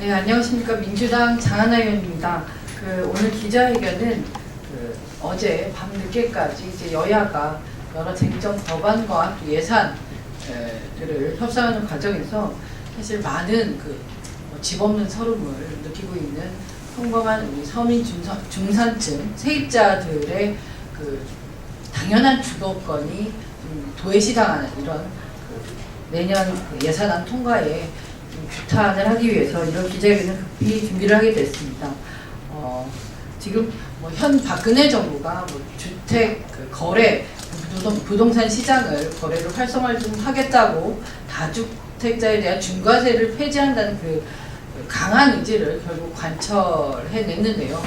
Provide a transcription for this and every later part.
네, 안녕하십니까. 민주당 장하나 의원입니다. 오늘 기자회견은 어제 밤늦게까지 이제 여야가 여러 쟁점 법안과 또 예산들을 협상하는 과정에서 사실 많은 집 없는 서름을 느끼고 있는 평범한 우리 서민 중산층 세입자들의 당연한 주거권이 도외시당하는 이런 내년 예산안 통과에 규탄을 하기 위해서 이런 기자회견을 급히 준비를 하게 됐습니다. 지금 현 박근혜 정부가 주택 거래 부동산 시장을 거래를 활성화를 좀 하겠다고 다주택자에 대한 중과세를 폐지한다는 강한 의지를 결국 관철해냈는데요.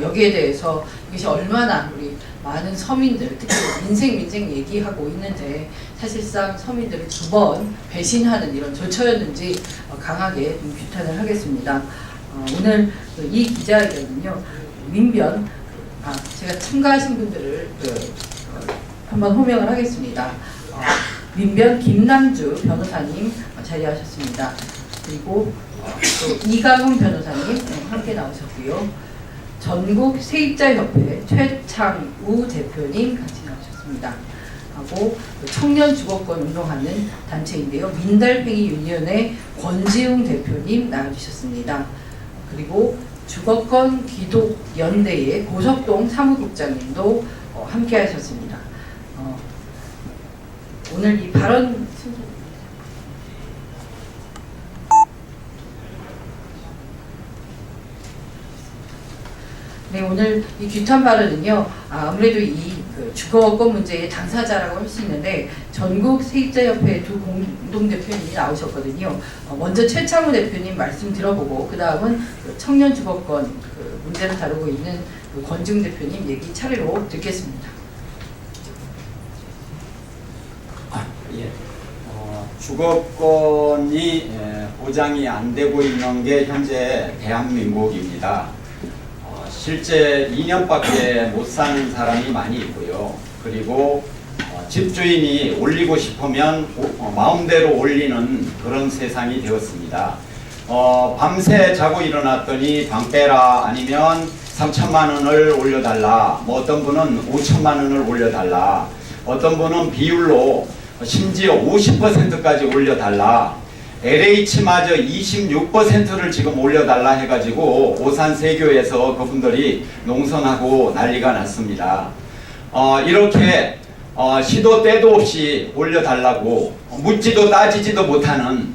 여기에 대해서 이것이 얼마나 우리 많은 서민들, 특히 민생 얘기하고 있는데 사실상 서민들을 두 번 배신하는 이런 절차였는지 강하게 좀 규탄을 하겠습니다. 오늘 이 기자회견은요, 민변, 제가 참가하신 분들을 한번 호명을 하겠습니다. 민변 김남주 변호사님 자리하셨습니다. 그리고 또 이강훈 변호사님 함께 나오셨고요. 전국 세입자협회 최창우 대표님 같이 나오셨습니다. 하고 청년 주거권 운동하는 단체인데요. 민달팽이 유니언의 권지웅 대표님 나와주셨습니다. 그리고 주거권 기독연대의 고석동 사무국장님도 함께 하셨습니다. 오늘 이 발언 네, 오늘 이 규탄 발언은요, 아무래도 이 주거권 문제의 당사자라고 할 수 있는데 전국 세입자협회 두 공동대표님이 나오셨거든요. 먼저 최창우 대표님 말씀 들어보고 그 다음은 청년 주거권 문제를 다루고 있는 권지웅 대표님 얘기 차례로 듣겠습니다. 예. 주거권이 보장이 안 되고 있는 게 현재 대한민국입니다. 실제 2년밖에 못 사는 사람이 많이 있고요. 그리고 집주인이 올리고 싶으면 마음대로 올리는 그런 세상이 되었습니다. 밤새 자고 일어났더니 방 빼라, 아니면 3천만 원을 올려달라, 어떤 분은 5천만 원을 올려달라, 어떤 분은 비율로 심지어 50%까지 올려달라, LH마저 26%를 지금 올려달라 해가지고 오산세교에서 그분들이 농성하고 난리가 났습니다. 이렇게 시도 때도 없이 올려달라고 묻지도 따지지도 못하는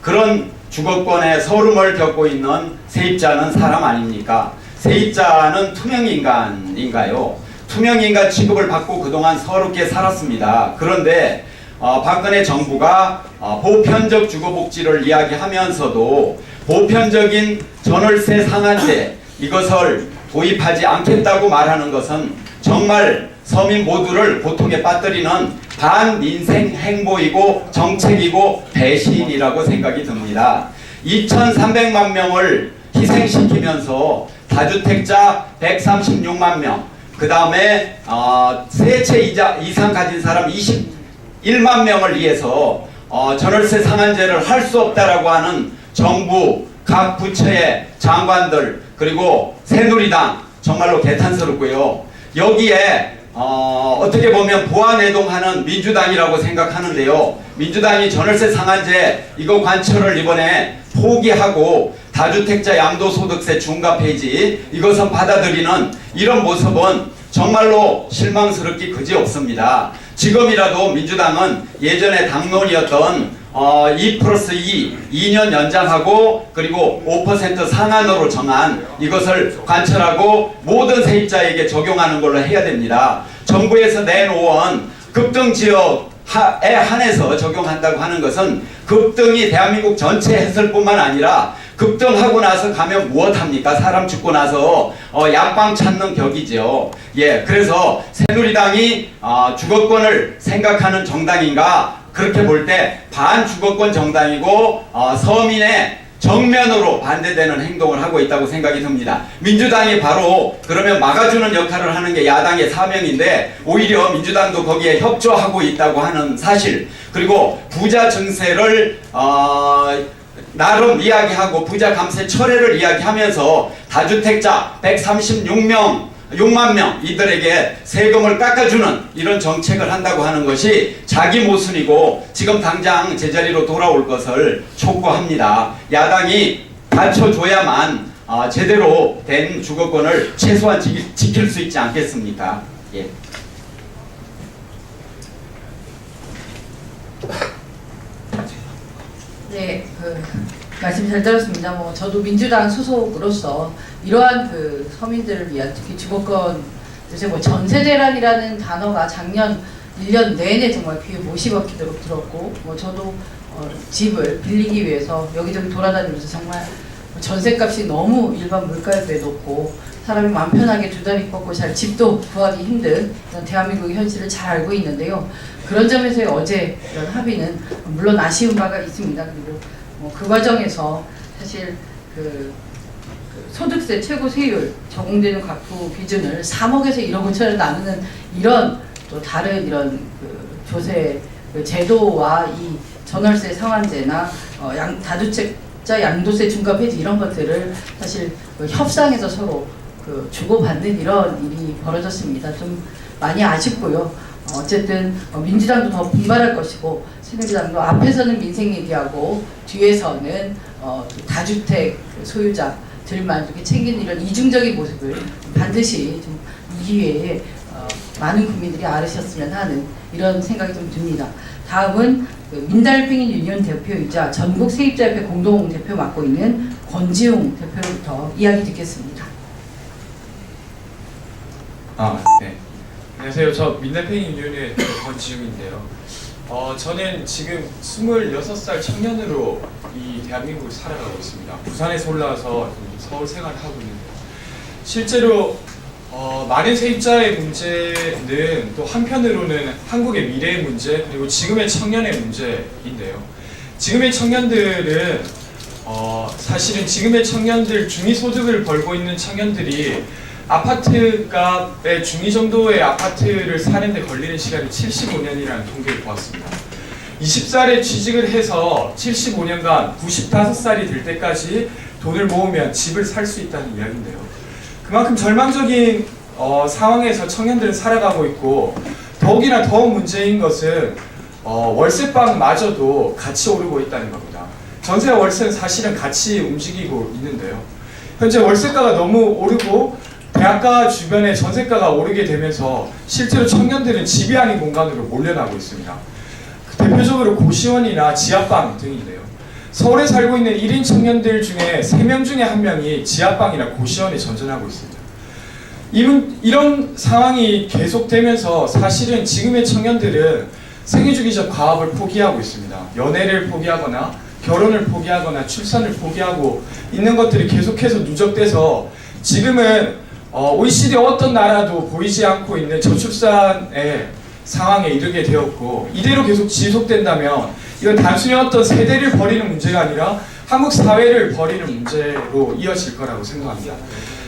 그런 주거권의 서름을 겪고 있는 세입자는 사람 아닙니까? 세입자는 투명인간인가요? 투명인간 취급을 받고 그동안 서럽게 살았습니다. 그런데 박근혜 정부가 보편적 주거복지를 이야기하면서도 보편적인 전월세 상한제 이것을 도입하지 않겠다고 말하는 것은 정말 서민 모두를 고통에 빠뜨리는 반민생 행보이고 정책이고 배신이라고 생각이 듭니다. 2,300만 명을 희생시키면서 다주택자 136만 명, 그 다음에 세 채 이상 가진 사람 21만 명을 위해서 전월세 상한제를 할 수 없다라고 하는 정부 각 부처의 장관들, 그리고 새누리당 정말로 개탄스럽고요. 여기에 어떻게 보면 보완해동하는 민주당이라고 생각하는데요. 민주당이 전월세 상한제 이거 관철을 이번에 포기하고 다주택자 양도소득세 중과 폐지 이것은 받아들이는 이런 모습은 정말로 실망스럽기 그지없습니다. 지금이라도 민주당은 예전에 당론이었던 2+2 2년 연장하고 그리고 5% 상한으로 정한 이것을 관철하고 모든 세입자에게 적용하는 걸로 해야 됩니다. 정부에서 내놓은 급등지역에 한해서 적용한다고 하는 것은 급등이 대한민국 전체 했을 뿐만 아니라 급등하고 나서 가면 무엇합니까? 사람 죽고 나서 약방 찾는 격이죠. 그래서 새누리당이 주거권을 생각하는 정당인가? 그렇게 볼 때 반주거권 정당이고 서민의 정면으로 반대되는 행동을 하고 있다고 생각이 듭니다. 민주당이 바로 그러면 막아주는 역할을 하는 게 야당의 사명인데 오히려 민주당도 거기에 협조하고 있다고 하는 사실, 그리고 부자 증세를 나름 이야기하고 부자 감세 철회를 이야기하면서 다주택자 6만 명 이들에게 세금을 깎아주는 이런 정책을 한다고 하는 것이 자기 모순이고 지금 당장 제자리로 돌아올 것을 촉구합니다. 야당이 받쳐줘야만 제대로 된 주거권을 최소한 지킬 수 있지 않겠습니까? 예. 네, 말씀 잘 들었습니다. 저도 민주당 소속으로서 이러한 서민들을 위한 특히 주거권, 요새 전세대란이라는 단어가 작년 1년 내내 정말 귀에 못이 박히도록 들었고, 저도 집을 빌리기 위해서 여기저기 돌아다니면서 정말 전세값이 너무 일반 물가에 비해 높고 사람이 마음 편하게 두 다리 뻗고 잘 집도 구하기 힘든 이런 대한민국의 현실을 잘 알고 있는데요. 그런 점에서의 어제 이런 합의는 물론 아쉬운 바가 있습니다. 그리고 그 과정에서 사실 소득세 최고 세율 적용되는 과표 기준을 3억에서 1억 5천을 나누는 이런 또 다른 이런 조세 제도와 이 전월세 상한제나 다주택자 양도세 중과 폐지 이런 것들을 사실 협상에서 서로 주고받는 이런 일이 벌어졌습니다. 좀 많이 아쉽고요. 어쨌든 민주당도 더 분발할 것이고 새누리당도 앞에서는 민생 얘기하고 뒤에서는 다주택 소유자들만 이렇게 챙기는 이런 이중적인 모습을 반드시 좀 이 기회에 많은 국민들이 알으셨으면 하는 이런 생각이 좀 듭니다. 다음은 민달팽이 유니온 대표이자 전국 세입자협회 공동 대표 맡고 있는 권지웅 대표로부터 이야기 듣겠습니다. 네. 안녕하세요. 저 민달팽이 유니온의 권지웅인데요. 저는 지금 26살 청년으로 이 대한민국을 살아가고 있습니다. 부산에서 올라와서 서울 생활을 하고 있는데요. 실제로 많은 세입자의 문제는 또 한편으로는 한국의 미래의 문제 그리고 지금의 청년의 문제인데요. 지금의 청년들은 사실은 지금의 청년들 중위소득을 벌고 있는 청년들이 아파트 값의 중위 정도의 아파트를 사는데 걸리는 시간이 75년이라는 통계를 보았습니다. 20살에 취직을 해서 75년간 95살이 될 때까지 돈을 모으면 집을 살 수 있다는 이야기인데요. 그만큼 절망적인 상황에서 청년들은 살아가고 있고 더욱이나 더 문제인 것은 월세방마저도 같이 오르고 있다는 겁니다. 전세와 월세는 사실은 같이 움직이고 있는데요. 현재 월세가가 너무 오르고 대학가 주변에 전세가가 오르게 되면서 실제로 청년들은 집이 아닌 공간으로 몰려나고 있습니다. 대표적으로 고시원이나 지하방 등인데요. 서울에 살고 있는 1인 청년들 중에 3명 중에 1명이 지하방이나 고시원에 전전하고 있습니다. 이런 상황이 계속되면서 사실은 지금의 청년들은 생애주기적 과업을 포기하고 있습니다. 연애를 포기하거나 결혼을 포기하거나 출산을 포기하고 있는 것들이 계속해서 누적돼서 지금은 OECD 어떤 나라도 보이지 않고 있는 저출산의 상황에 이르게 되었고 이대로 계속 지속된다면 이건 단순히 어떤 세대를 버리는 문제가 아니라 한국 사회를 버리는 문제로 이어질 거라고 생각합니다.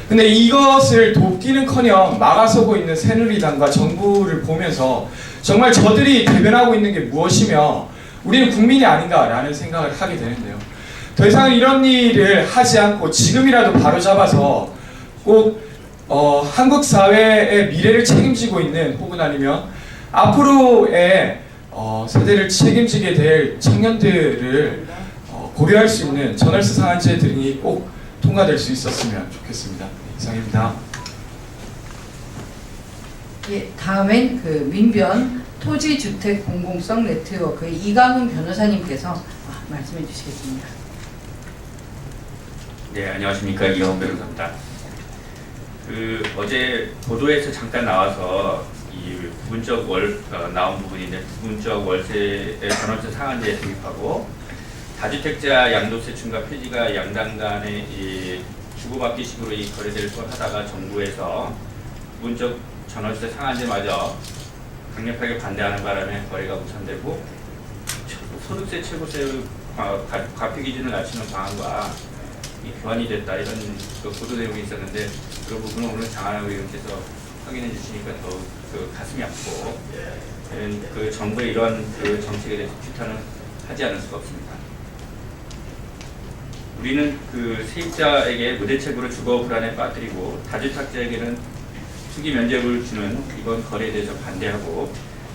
근데 이것을 돕기는커녕 막아서고 있는 새누리당과 정부를 보면서 정말 저들이 대변하고 있는 게 무엇이며 우리는 국민이 아닌가라는 생각을 하게 되는데요. 더 이상 이런 일을 하지 않고 지금이라도 바로잡아서 꼭 한국 사회의 미래를 책임지고 있는 혹은 아니면 앞으로의 세대를 책임지게 될 청년들을 고려할 수 있는 전월세 상한제 등이 꼭 통과될 수 있었으면 좋겠습니다. 이상입니다. 예, 다음엔 민변 토지주택 공공성 네트워크의 이강훈 변호사님께서 말씀해 주시겠습니다. 네, 안녕하십니까. 이강훈 변호사입니다. 어제 보도에서 잠깐 나와서 이 부분적 나온 부분인데 부분적 월세 전월세 상한제 도입하고 다주택자 양도세 중과 폐지가 양당 간의 이 주고받기식으로 이 거래될 걸 하다가 정부에서 부분적 전월세 상한제마저 강력하게 반대하는 바람에 거래가 무산되고 소득세 최고세 과표 기준을 낮추는 방안과 교환이 됐다 이런 보도 내용이 있었는데 그 부분은 오늘 장하나 의원께서 확인해 주시니까 더 가슴이 아프고 정부의 이러한 정책에 대해서 규탄을 하지 않을 수가 없습니다. 우리는 그 세입자에게 무대책으로 주거 불안에 빠뜨리고 다주택자에게는 투기 면제를 주는 이번 거래에 대해서 반대하고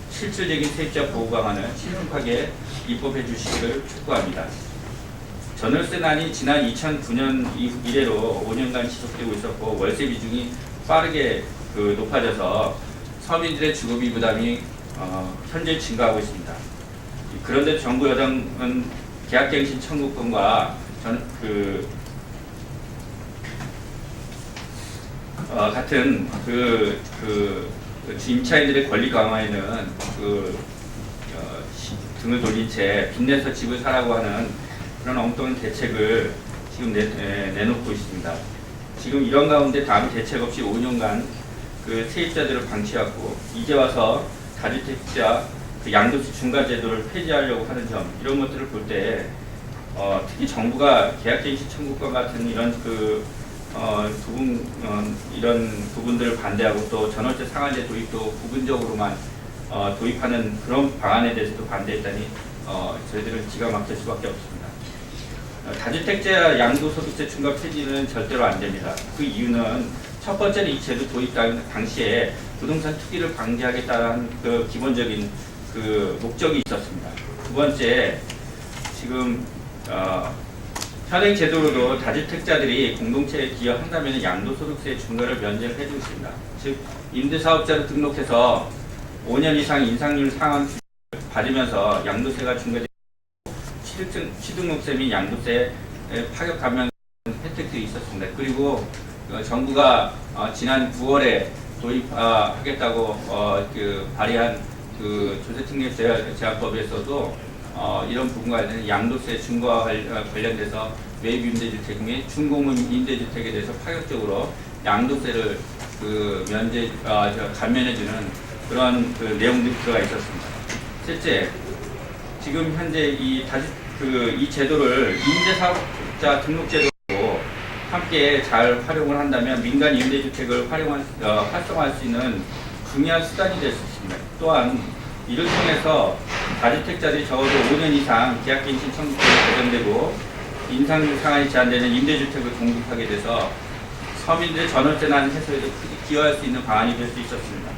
실질적인 세입자 보호 방안을 신속하게 입법해 주시기를 촉구합니다. 전월세난이 지난 2009년 이래로 5년간 지속되고 있었고 월세 비중이 빠르게 높아져서 서민들의 주거비 부담이 현재 증가하고 있습니다. 그런데 정부 여당은 계약갱신 청구권과 같은 임차인들의 권리 강화에는 등을 돌린 채 빚내서 집을 사라고 하는 그런 엉뚱한 대책을 지금 내놓고 있습니다. 지금 이런 가운데 다음 대책 없이 5년간 그 세입자들을 방치하고 이제 와서 다주택자 양도세 중과 제도를 폐지하려고 하는 점, 이런 것들을 볼 때 특히 정부가 계약갱신 청구권 같은 이런 이런 부분들을 반대하고 또 전월세 상한제 도입도 부분적으로만 도입하는 그런 방안에 대해서도 반대했다니 저희들은 기가 막힐 수밖에 없습니다. 다주택자 양도소득세 중과 폐지는 절대로 안 됩니다. 그 이유는 첫 번째는 이 제도 도입 당시에 부동산 투기를 방지하겠다는 그 기본적인 그 목적이 있었습니다. 두 번째, 지금 현행 제도로도 다주택자들이 공동체에 기여한다면 양도소득세 중과를 면제를 해주고 있습니다. 즉 임대사업자로 등록해서 5년 이상 인상률 상한 받으면서 양도세가 중과되고 취등록세 및 양도세 파격 감면 혜택도 있었습니다. 그리고 정부가 지난 9월에 도입하겠다고 발의한 조세특례 제한법에서도 이런 부분과 관련된 양도세 중과 관련돼서 매입 임대주택 및 중공업 임대주택에 대해서 파격적으로 양도세를 감면해주는 그런 내용들이 들어가 있었습니다. 셋째, 지금 현재 이 제도를 임대사업자 등록제도로 함께 잘 활용을 한다면 민간 임대주택을 활성화할 수 있는 중요한 수단이 될 수 있습니다. 또한 이를 통해서 다주택자들이 적어도 5년 이상 계약갱신 청구권이 보장되고 인상률 상한이 제한되는 임대주택을 공급하게 돼서 서민들의 전월세난 해소에도 크게 기여할 수 있는 방안이 될 수 있었습니다.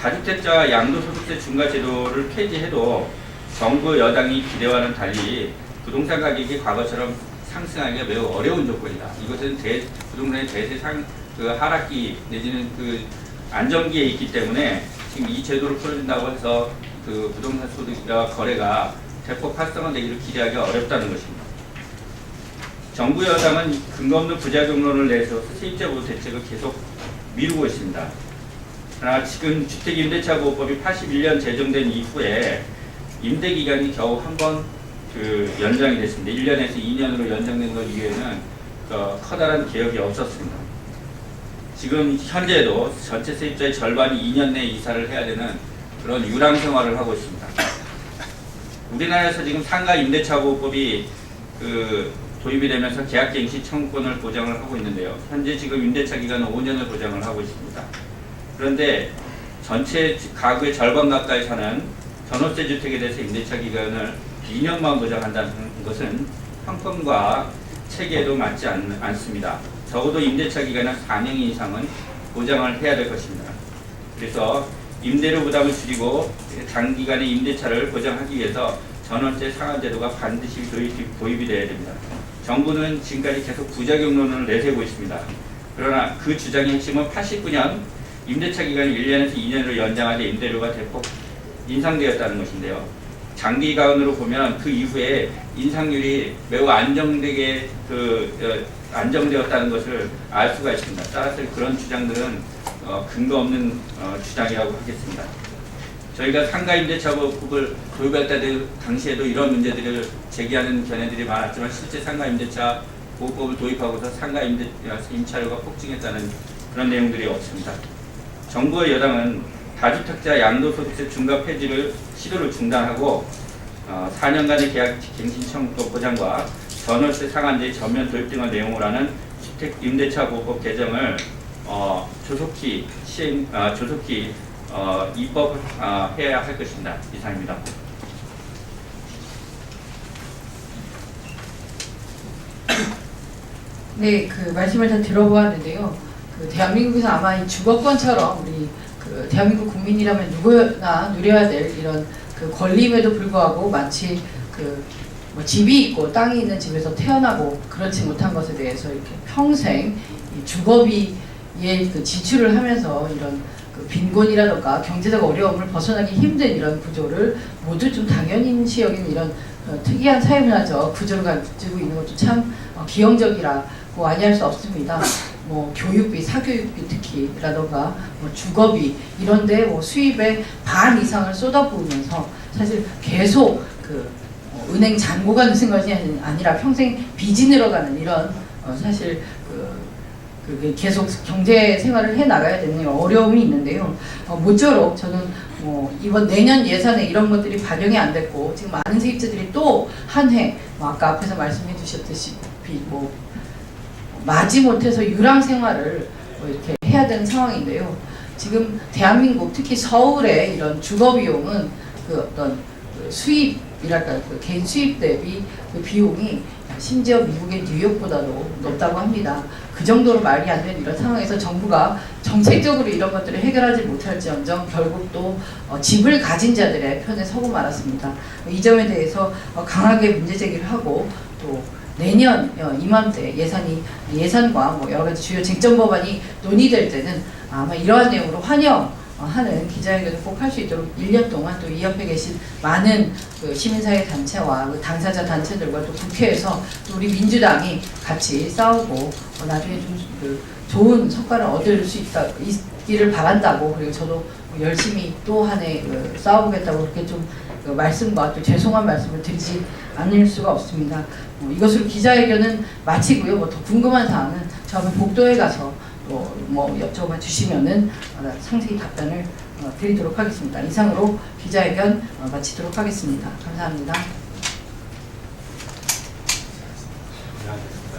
다주택자 양도소득세 중과 제도를 폐지해도 정부 여당이 기대와는 달리 부동산 가격이 과거처럼 상승하기가 매우 어려운 조건이다. 이것은 부동산의 대세 하락기 내지는 안정기에 있기 때문에 지금 이 제도를 풀어준다고 해서 부동산 소득과 거래가 대폭 활성화되기를 기대하기가 어렵다는 것입니다. 정부 여당은 근거 없는 부작용론을 내서 세입자 보호 대책을 계속 미루고 있습니다. 그러나 지금 주택임대차보호법이 81년 제정된 이후에 임대기간이 겨우 한 번 연장이 됐습니다. 1년에서 2년으로 연장된 것 이외에는 커다란 개혁이 없었습니다. 지금 현재도 전체 세입자의 절반이 2년 내에 이사를 해야 되는 그런 유랑 생활을 하고 있습니다. 우리나라에서 지금 상가 임대차보호법이 도입이 되면서 계약갱신 청구권을 보장을 하고 있는데요. 현재 지금 임대차 기간은 5년을 보장을 하고 있습니다. 그런데 전체 가구의 절반 가까이 사는 전월세 주택에 대해서 임대차 기간을 2년만 보장한다는 것은 형평과 체계에도 맞지 않습니다. 적어도 임대차 기간은 4년 이상은 보장을 해야 될 것입니다. 그래서 임대료 부담을 줄이고 장기간의 임대차를 보장하기 위해서 전월세 상한제도가 반드시 도입이 되어야 됩니다. 정부는 지금까지 계속 부작용론을 내세우고 있습니다. 그러나 그 주장의 핵심은 89년 임대차 기간이 1년에서 2년으로 연장하되 임대료가 대폭 인상되었다는 것인데요. 장기간으로 보면 그 이후에 인상률이 매우 안정되게 안정되었다는 것을 알 수가 있습니다. 따라서 그런 주장들은 근거 없는 주장이라고 하겠습니다. 저희가 상가임대차보호법을 도입할 때 당시에도 이런 문제들을 제기하는 견해들이 많았지만 실제 상가임대차보호법을 도입하고서 상가임차료가 폭증했다는 그런 내용들이 없습니다. 정부와 여당은 다주택자 양도소득세 중과 폐지를 시도를 중단하고 4년간의 계약갱신 청구권 보장과 전월세 상한제 전면 도입 등의 내용으로 하는 주택임대차보호법 개정을 조속히 입법해야 할 것입니다. 이상입니다. 네, 그 말씀을 다 들어보았는데요. 그 대한민국에서 아마 이 주거권처럼 우리 그 대한민국 국민이라면 누구나 누려야 될 이런 그 권리임에도 불구하고 마치 그 뭐 집이 있고 땅이 있는 집에서 태어나고 그렇지 못한 것에 대해서 이렇게 평생 이 주거비에 그 지출을 하면서 이런 그 빈곤이라던가 경제적 어려움을 벗어나기 힘든 이런 구조를 모두 좀 당연시 여기는 이런 특이한 사회문화적 구조를 가지고 있는 것도 참 기형적이라고 아니할 수 없습니다. 뭐 교육비, 사교육비 특히라던가 뭐 주거비 이런데 뭐 수입의 반 이상을 쏟아부으면서 사실 계속 그 은행 잔고가 느는 것이 아니라 평생 빚이 늘어가는 이런 사실 그 계속 경제 생활을 해 나가야 되는 어려움이 있는데요. 모쪼록 저는 이번 내년 예산에 이런 것들이 반영이 안 됐고 지금 많은 세입자들이 또 한 해 아까 앞에서 말씀해 주셨듯이 마지못해서 유랑 생활을 이렇게 해야 되는 상황인데요. 지금 대한민국 특히 서울의 이런 주거 비용은 그 어떤 수입이랄까 그 개인 수입 대비 그 비용이 심지어 미국의 뉴욕보다도 높다고 합니다. 그 정도로 말이 안 되는 이런 상황에서 정부가 정책적으로 이런 것들을 해결하지 못할지언정 결국 또 집을 가진 자들의 편에 서고 말았습니다. 이 점에 대해서 강하게 문제 제기를 하고 또 내년 이맘때 예산과 뭐 여러 가지 주요 쟁점 법안이 논의될 때는 아마 이러한 내용으로 환영하는 기자회견을 꼭 할 수 있도록 1년 동안 또 이 옆에 계신 많은 그 시민사회 단체와 그 당사자 단체들과 또 국회에서 또 우리 민주당이 같이 싸우고 나중에 좀 그 좋은 성과를 얻을 수 있기를 바란다고 그리고 저도 열심히 또 한 해 싸워보겠다고 그렇게 좀 그 말씀과 또 죄송한 말씀을 드리지 않을 수가 없습니다. 이것으로 기자회견은 마치고요. 뭐 더 궁금한 사항은 저는 복도에 가서 뭐 여쭤봐 주시면은 상세히 답변을 드리도록 하겠습니다. 이상으로 기자회견 마치도록 하겠습니다. 감사합니다.